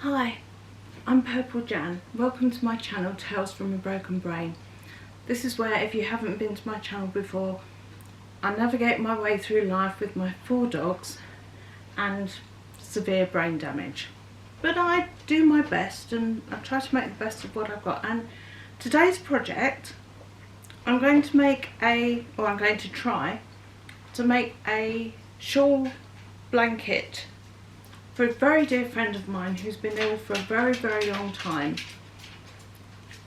Hi, I'm Purple Jan. Welcome to my channel Tales from a Broken Brain. This is where, if you haven't been to my channel before, I navigate my way through life with my 4 dogs and severe brain damage. But I do my best and I try to make the best of what I've got. And today's project, I'm going to try to make a shawl blanket for a very dear friend of mine who's been ill for a very, very long time,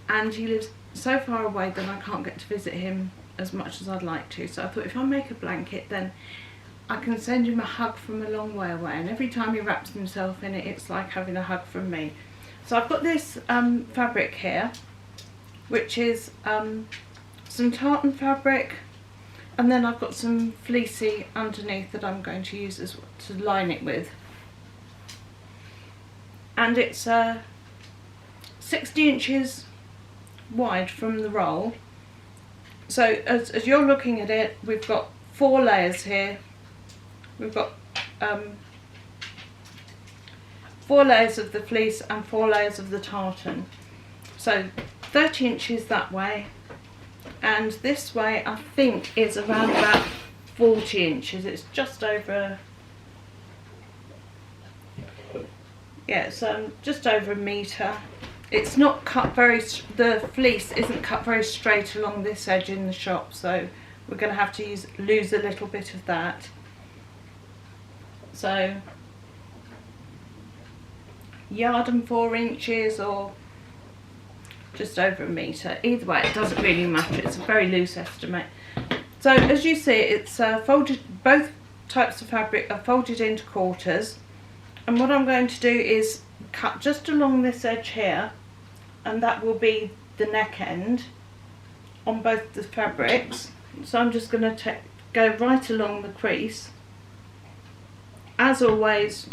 and he lives so far away that I can't get to visit him as much as I'd like to. So I thought, if I make a blanket, then I can send him a hug from a long way away, and every time he wraps himself in it, it's like having a hug from me. So I've got this fabric here, which is some tartan fabric, and then I've got some fleecy underneath that I'm going to use to line it with. And it's 60 inches wide from the roll. So as you're looking at it, we've got 4 layers here. We've got 4 layers of the fleece and 4 layers of the tartan. So 30 inches that way, and this way I think is around about 40 inches. It's just over, yeah, it's just over a metre. It's not cut the fleece isn't cut very straight along this edge in the shop, so we're going to have to lose a little bit of that. So yard and 4 inches, or just over a metre. Either way, it doesn't really matter. It's a very loose estimate. So as you see, it's folded. Both types of fabric are folded into quarters. And what I'm going to do is cut just along this edge here, and that will be the neck end on both the fabrics. So I'm just going to go right along the crease. As always,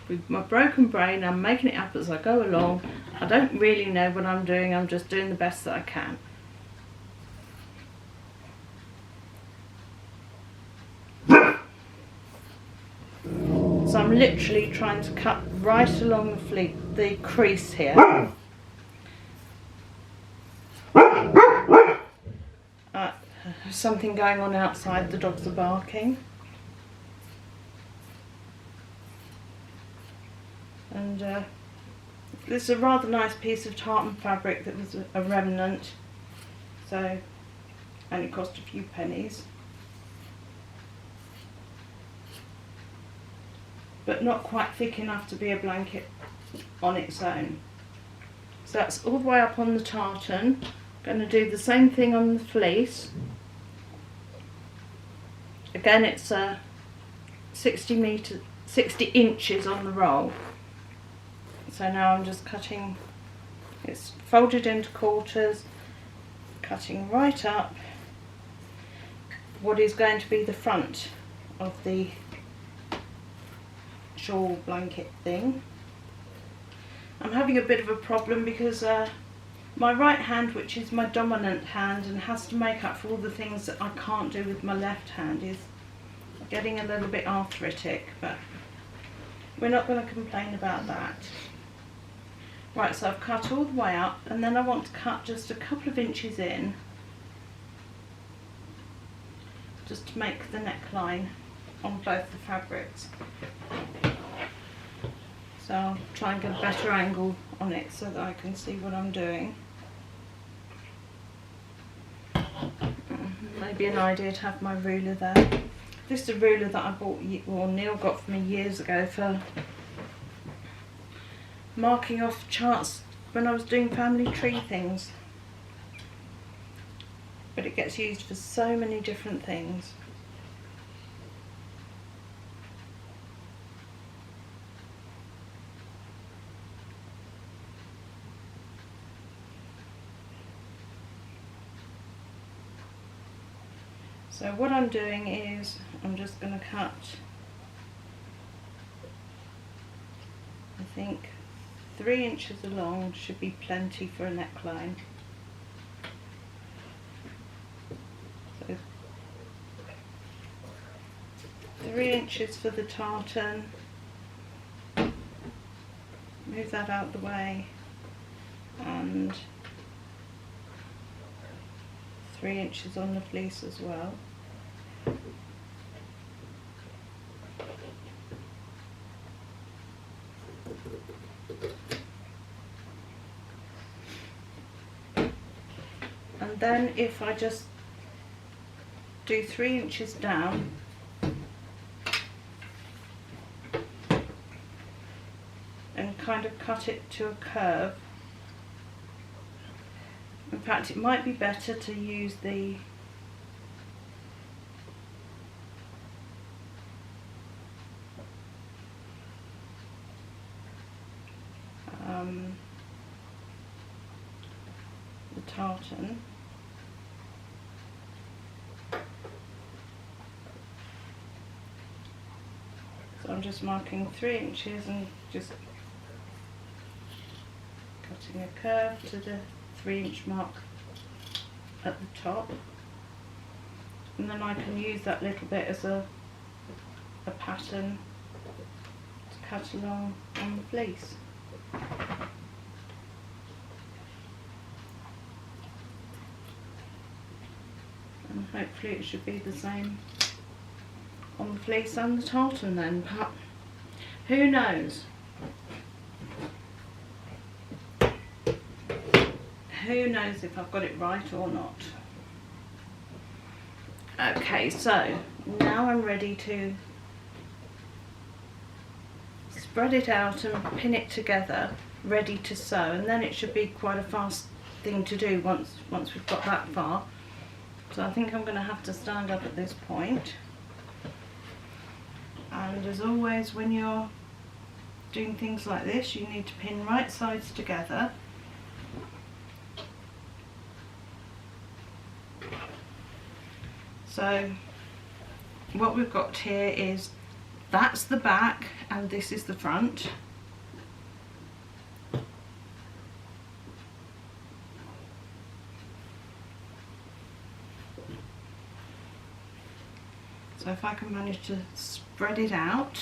with my broken brain, I'm making it up as I go along. I don't really know what I'm doing, I'm just doing the best that I can. So I'm literally trying to cut right along the crease here. There's something going on outside, the dogs are barking. And this is a rather nice piece of tartan fabric that was a remnant, so only cost a few pennies. But not quite thick enough to be a blanket on its own. So that's all the way up on the tartan. I'm going to do the same thing on the fleece. Again, it's 60 inches on the roll. So now I'm just cutting, it's folded into quarters, cutting right up what is going to be the front of the shawl blanket thing. I'm having a bit of a problem because my right hand, which is my dominant hand and has to make up for all the things that I can't do with my left hand, is getting a little bit arthritic, but we're not going to complain about that. Right, so I've cut all the way up, and then I want to cut just a couple of inches in, just to make the neckline on both the fabrics. So I'll try and get a better angle on it so that I can see what I'm doing. Maybe an idea to have my ruler there. This is a ruler that I bought, or Neil got for me years ago for marking off charts when I was doing family tree things. But it gets used for so many different things. So what I'm doing is I'm just going to cut, I think 3 inches along should be plenty for a neckline. So 3 inches for the tartan, move that out of the way, and 3 inches on the fleece as well. And then if I just do 3 inches down, and kind of cut it to a curve. In fact, it might be better to use the tartan. So I'm just marking 3 inches and just cutting a curve to the 3-inch mark at the top, and then I can use that little bit as a pattern to cut along on the fleece. And hopefully it should be the same on the fleece and the tartan then, but who knows? Who knows if I've got it right or not. Okay, so now I'm ready to spread it out and pin it together, ready to sew, and then it should be quite a fast thing to do once we've got that far. So I think I'm going to have to stand up at this point. And as always, when you're doing things like this, you need to pin right sides together. So what we've got here is, that's the back and this is the front. So if I can manage to spread it out.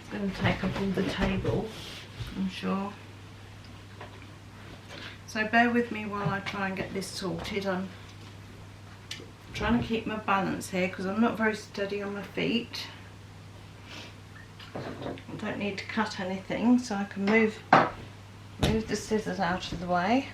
It's going to take up all the table, I'm sure. So bear with me while I try and get this sorted. I'm trying to keep my balance here because I'm not very steady on my feet. I don't need to cut anything, so I can move the scissors out of the way.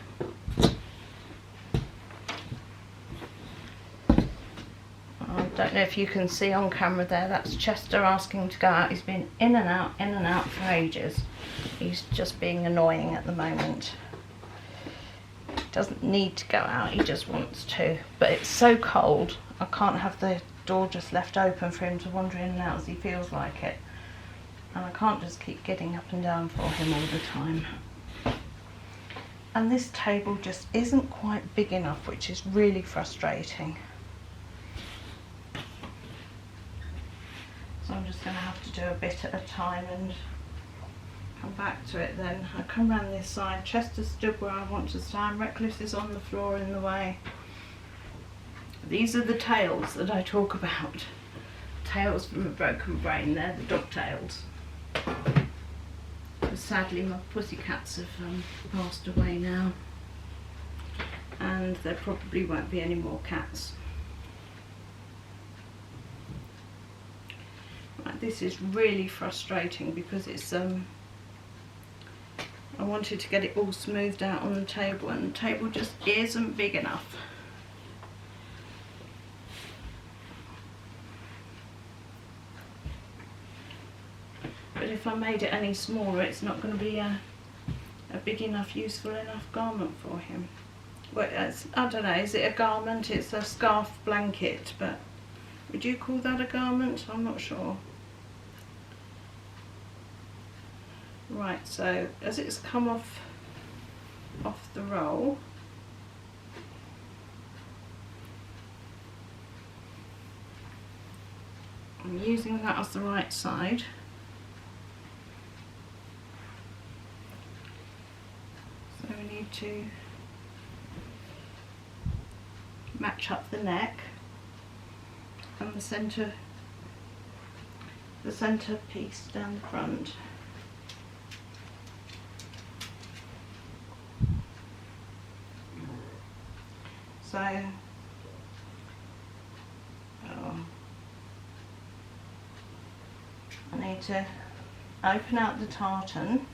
I don't know if you can see on camera there, that's Chester asking to go out. He's been in and out for ages. He's just being annoying at the moment. Doesn't need to go out, he just wants to, but it's so cold I can't have the door just left open for him to wander in and out as he feels like it, and I can't just keep getting up and down for him all the time. And this table just isn't quite big enough, which is really frustrating. So I'm just going to have to do a bit at a time and come back to it then. I come round this side. Chester's stood where I want to stand. Reckless is on the floor in the way. These are the tails that I talk about. Tales from a Broken Brain. They're the dog tails. But sadly my pussycats have passed away now, and there probably won't be any more cats. Right, this is really frustrating because it's I wanted to get it all smoothed out on the table, and the table just isn't big enough. But if I made it any smaller, it's not going to be a big enough, useful enough garment for him. Well, I don't know, is it a garment? It's a scarf blanket, but would you call that a garment? I'm not sure. Right, so as it's come off the roll, I'm using that as the right side. need to match up the neck and the centre piece down the front. So I need to open out the tartan.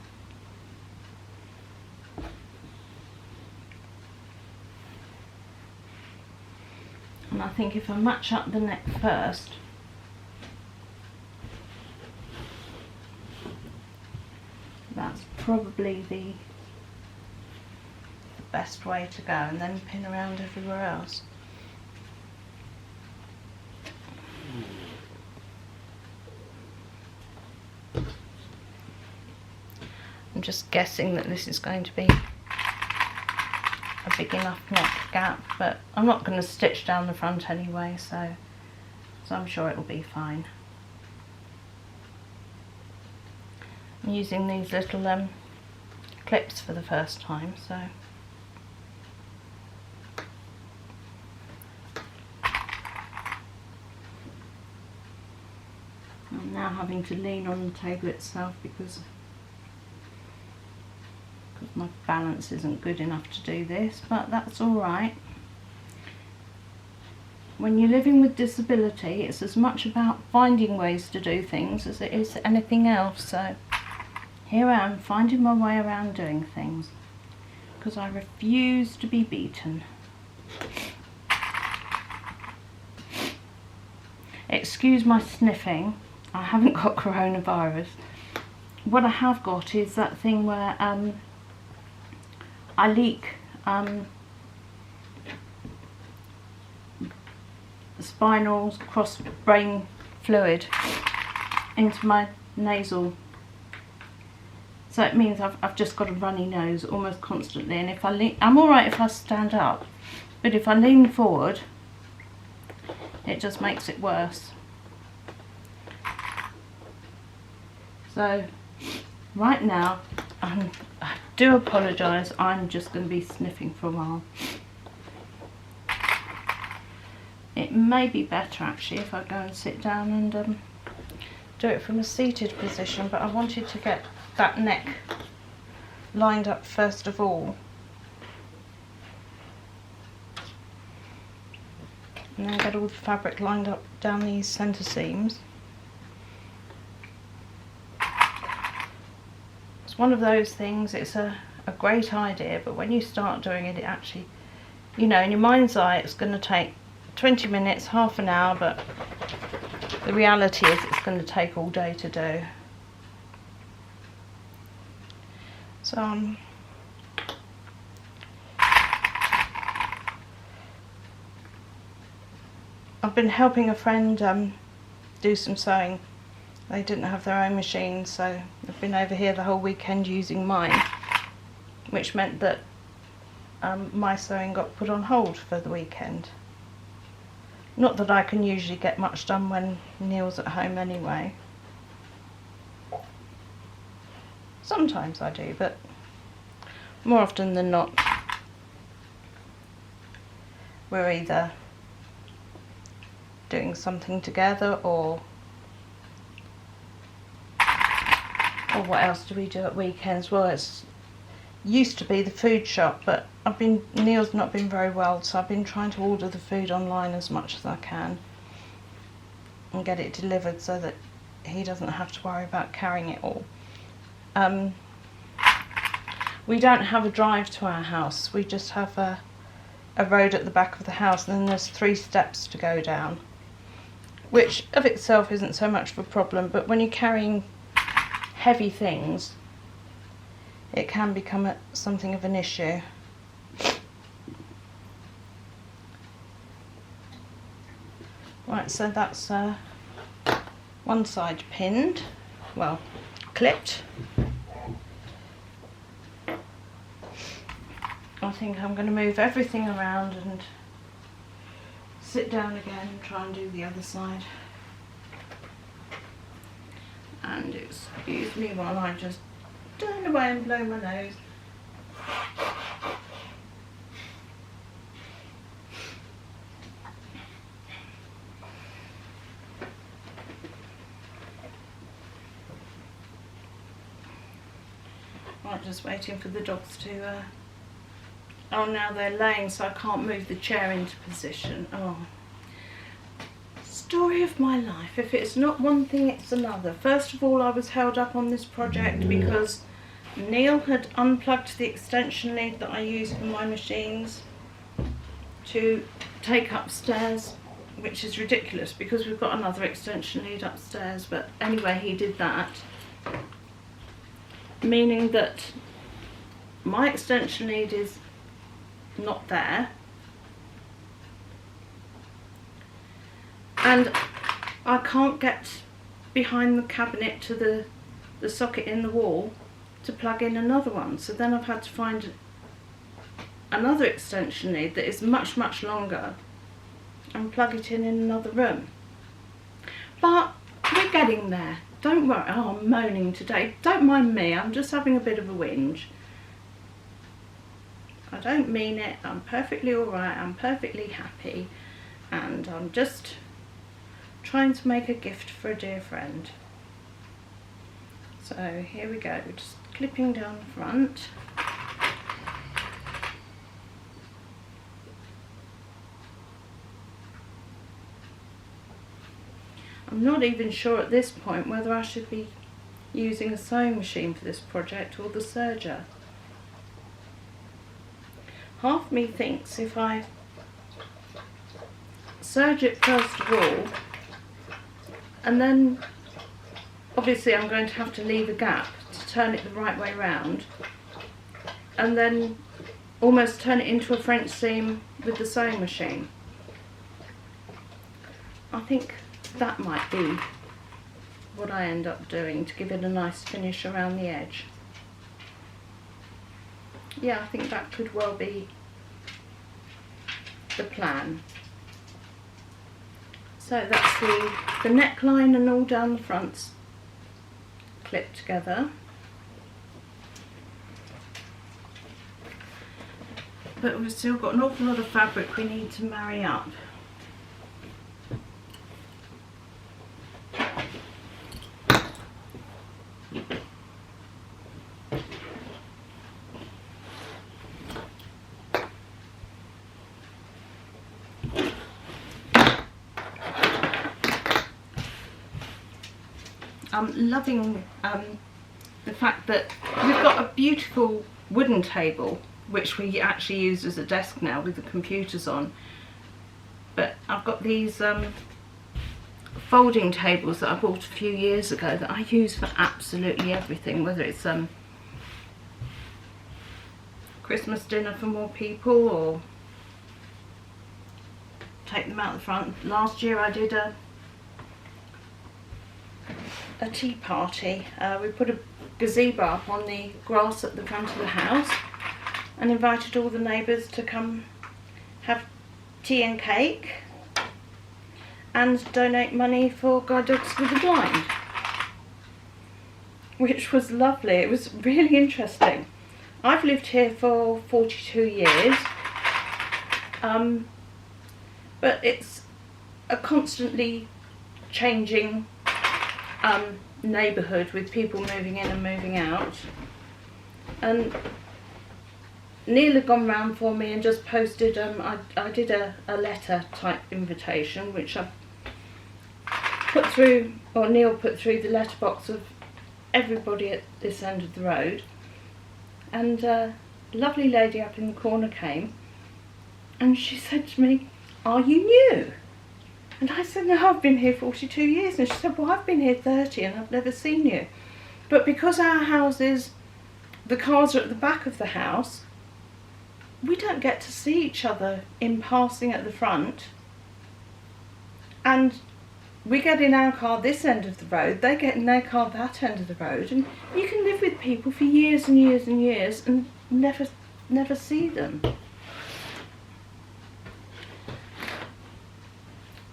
And I think if I match up the neck first, that's probably the best way to go, and then pin around everywhere else. I'm just guessing that this is going to be a big enough neck gap, but I'm not going to stitch down the front anyway, so I'm sure it'll be fine. I'm using these little clips for the first time, so I'm now having to lean on the table itself because my balance isn't good enough to do this, but that's alright. When you're living with disability, it's as much about finding ways to do things as it is anything else, so here I am finding my way around doing things because I refuse to be beaten. Excuse my sniffing, I haven't got coronavirus. What I have got is that thing where I leak spinal cross brain fluid into my nasal, so it means I've just got a runny nose almost constantly, and if I lean, I'm alright if I stand up, but if I lean forward it just makes it worse. So right now I do apologise, I'm just going to be sniffing for a while. It may be better actually if I go and sit down and do it from a seated position, but I wanted to get that neck lined up first of all, and then get all the fabric lined up down these centre seams. One of those things, it's a great idea, but when you start doing it, it actually, you know, in your mind's eye it's going to take 20 minutes, half an hour, but the reality is it's going to take all day to do. So I've been helping a friend do some sewing. They didn't have their own machine, so I've been over here the whole weekend using mine, which meant that my sewing got put on hold for the weekend. Not that I can usually get much done when Neil's at home anyway. Sometimes I do, but more often than not we're either doing something together or what else do we do at weekends? Well, it's used to be the food shop, but Neil's not been very well, so I've been trying to order the food online as much as I can and get it delivered so that he doesn't have to worry about carrying it all. We don't have a drive to our house, we just have a road at the back of the house, and then there's 3 steps to go down, which of itself isn't so much of a problem, but when you're carrying heavy things it can become something of an issue. Right, so that's one side pinned, well, clipped. I think I'm going to move everything around and sit down again and try and do the other side. And excuse me while I just turn away and blow my nose. Right, just waiting for the dogs to oh, now they're laying, so I can't move the chair into position. Oh, story of my life. If it's not one thing, it's another. First of all, I was held up on this project because Neil had unplugged the extension lead that I use for my machines to take upstairs, which is ridiculous because we've got another extension lead upstairs, but anyway, he did that, meaning that my extension lead is not there, and I can't get behind the cabinet to the socket in the wall to plug in another one. So then I've had to find another extension lead that is much longer and plug it in another room. But we're getting there. Don't worry. Oh, I'm moaning today. Don't mind me. I'm just having a bit of a whinge. I don't mean it. I'm perfectly alright. I'm perfectly happy. And I'm just trying to make a gift for a dear friend. So here we go. We're just clipping down the front. I'm not even sure at this point whether I should be using a sewing machine for this project or the serger. Half me thinks if I serge it first of all, and then obviously I'm going to have to leave a gap to turn it the right way round, and then almost turn it into a French seam with the sewing machine. I think that might be what I end up doing to give it a nice finish around the edge. Yeah, I think that could well be the plan. So that's the neckline and all down the fronts clipped together. But we've still got an awful lot of fabric we need to marry up. I'm loving the fact that we've got a beautiful wooden table, which we actually use as a desk now with the computers on, but I've got these folding tables that I bought a few years ago that I use for absolutely everything, whether it's Christmas dinner for more people or take them out the front. Last year I did a tea party. We put a gazebo up on the grass at the front of the house and invited all the neighbours to come have tea and cake and donate money for Guide Dogs with the Blind, which was lovely. It was really interesting. I've lived here for 42 years, but it's a constantly changing neighbourhood with people moving in and moving out, and Neil had gone round for me and just posted, I did a letter type invitation which I put through, or Neil put through the letterbox of everybody at this end of the road, and a lovely lady up in the corner came and she said to me, "Are you new?" And I said, "No, I've been here 42 years. And she said, "Well, I've been here 30 and I've never seen you." But because our house is, the cars are at the back of the house, we don't get to see each other in passing at the front. And we get in our car this end of the road, they get in their car that end of the road. And you can live with people for years and years and years and never see them.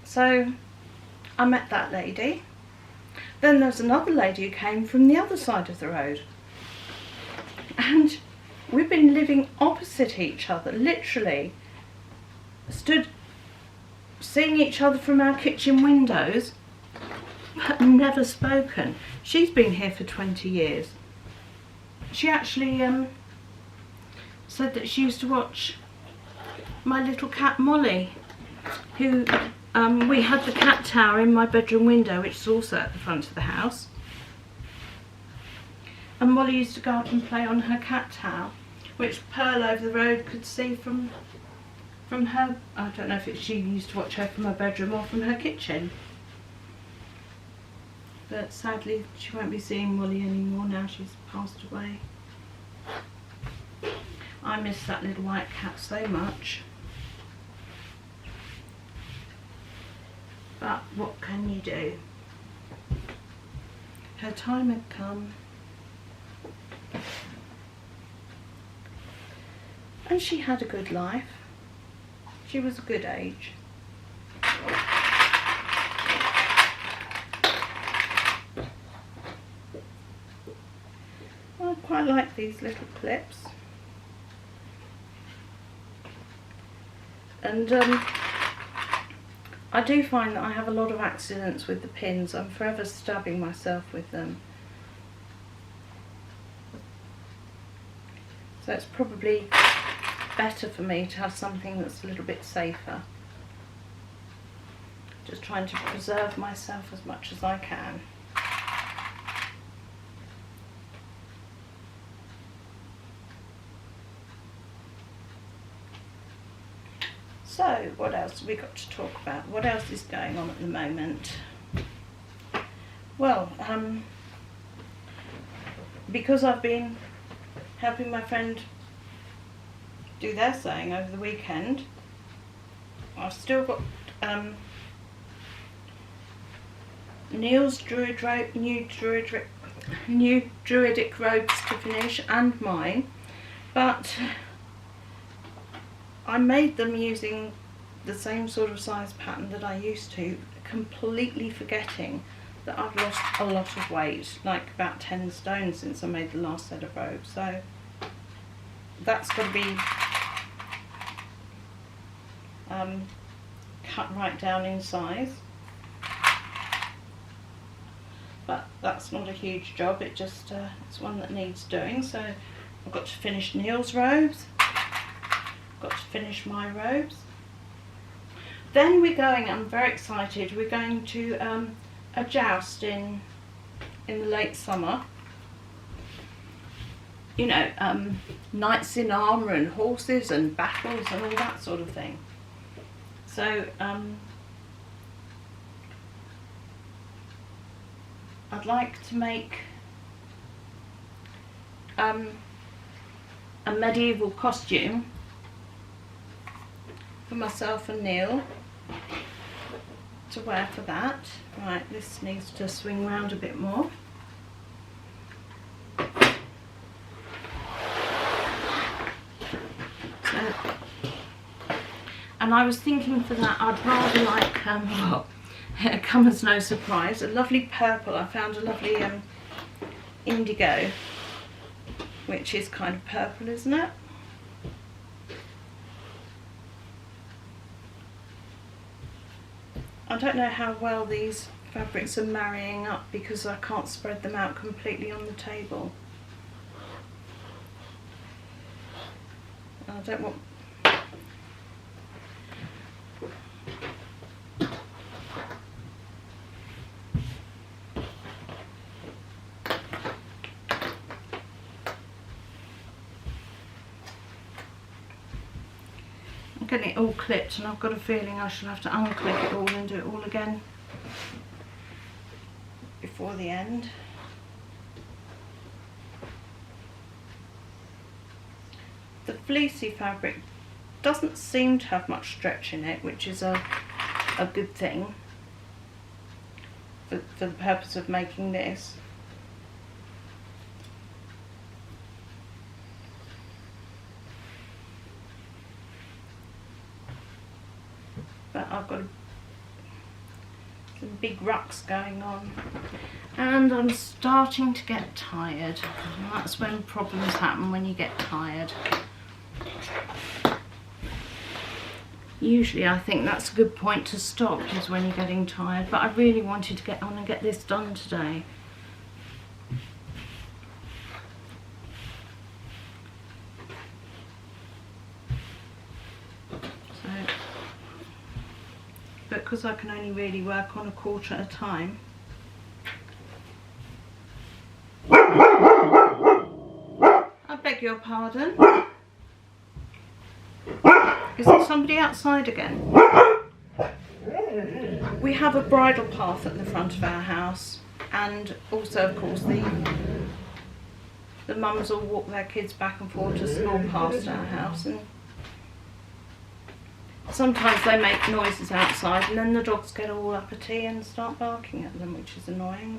So I met that lady. Then there's another lady who came from the other side of the road. And we've been living opposite each other, literally. Stood seeing each other from our kitchen windows, but never spoken. She's been here for 20 years. she actually said that she used to watch my little cat Molly, who we had the cat tower in my bedroom window, which is also at the front of the house, and Molly used to go up and play on her cat tower, which Pearl over the road could see from her. I don't know if she used to watch her from her bedroom or from her kitchen, but sadly she won't be seeing Molly anymore now she's passed away. I miss that little white cat so much, but what can you do? Her time had come, and she had a good life. She was a good age. I quite like these little clips, and I do find that I have a lot of accidents with the pins. I'm forever stabbing myself with them, so it's probably better for me to have something that's a little bit safer. Just trying to preserve myself as much as I can. So what else have we got to talk about? What else is going on at the moment? Well, because I've been helping my friend do their sewing over the weekend, I've still got Neil's new Druidic robes to finish, and mine, but I made them using the same sort of size pattern that I used to, completely forgetting that I've lost a lot of weight, like about 10 stone since I made the last set of robes. So that's got to be cut right down in size, but that's not a huge job. It just it's one that needs doing. So I've got to finish Neil's robes, got to finish my robes. Then we're going, I'm very excited, we're going to a joust in the late summer. You know, knights in armour and horses and battles and all that sort of thing. So I'd like to make a medieval costume for myself and Neil to wear for that. Right, this needs to swing round a bit more. And I was thinking for that I'd rather like, well, come as no surprise, a lovely purple. I found a lovely indigo, which is kind of purple, isn't it? I don't know how well these fabrics are marrying up because I can't spread them out completely on the table. I don't want... I'm getting it all clipped, and I've got a feeling I shall have to unclip it all and do it all again before the end. The fleecy fabric doesn't seem to have much stretch in it, which is a good thing for the purpose of making this. But I've got some big rucks going on, and I'm starting to get tired. And that's when problems happen, when you get tired. Usually I think that's a good point to stop, is when you're getting tired, but I really wanted to get on and get this done today. but because I can only really work on a quarter at a time. I beg your pardon. Is there somebody outside again? We have a bridle path at the front of our house, and also of course the mums will walk their kids back and forth to school past our house, and sometimes they make noises outside and then the dogs get all uppity and start barking at them, which is annoying,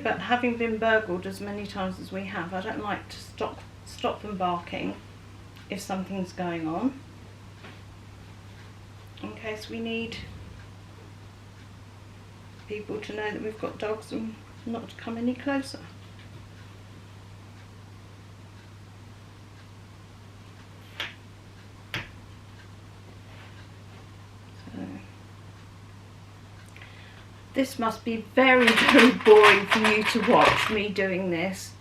but having been burgled as many times as we have, I don't like to stop them barking if something's going on, in case we need people to know that we've got dogs and not to come any closer. This must be very, very boring for you to watch, me doing this.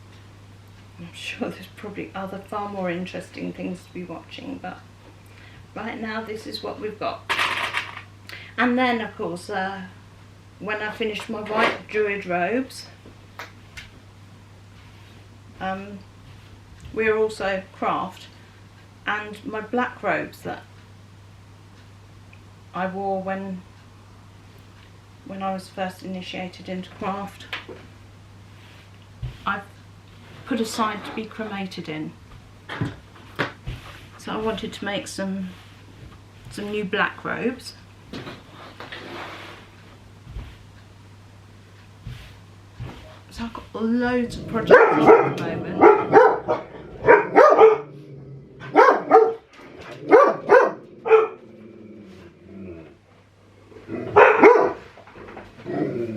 I'm sure there's probably other far more interesting things to be watching, but right now this is what we've got. And then of course, when I finished my white druid robes, we're also craft, and my black robes that I wore when I was first initiated into craft, I've put aside to be cremated in. So I wanted to make some new black robes. So I've got loads of projects on at the moment.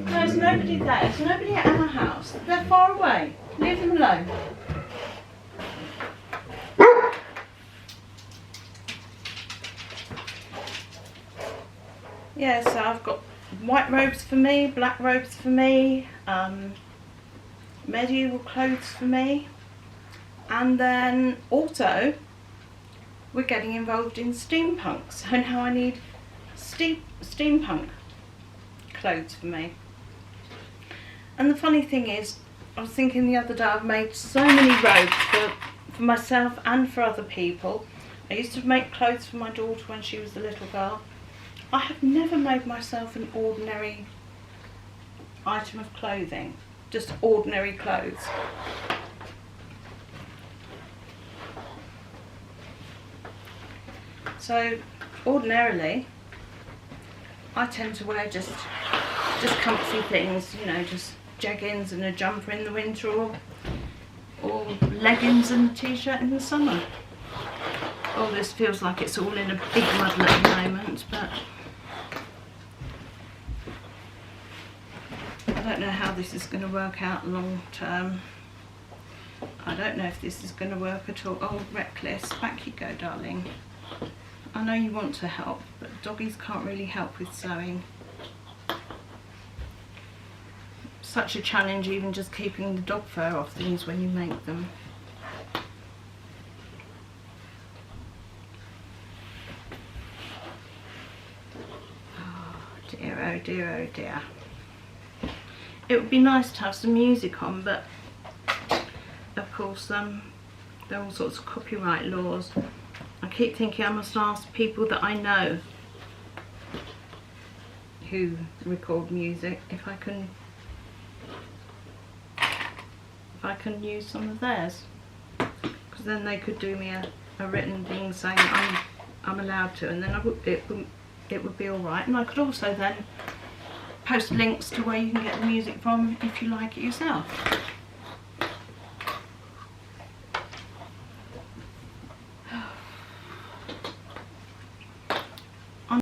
There's nobody there. There's nobody at our house. They're far away. Leave them alone. Yeah, so I've got white robes for me, black robes for me, medieval clothes for me, and then also we're getting involved in steampunk, so now I need steampunk clothes for me. And the funny thing is, I was thinking the other day, I've made so many robes for myself and for other people. I used to make clothes for my daughter when she was a little girl. I have never made myself an ordinary item of clothing, just ordinary clothes. So ordinarily I tend to wear just comfy things, you know, just jeggings and a jumper in the winter, or leggings and a t-shirt in the summer. Oh, this feels like it's all in a big muddle at the moment, but I don't know how this is going to work out long term. I don't know if this is going to work at all. Oh, Reckless, back you go, darling. I know you want to help, but doggies can't really help with sewing. Such a challenge even just keeping the dog fur off things when you make them. Oh dear, oh dear. It would be nice to have some music on, but of course there are all sorts of copyright laws. I keep thinking I must ask people that I know who record music if I can use some of theirs, because then they could do me a written thing saying I'm allowed to, and then it would be all right. And I could also then post links to where you can get the music from if you like it yourself.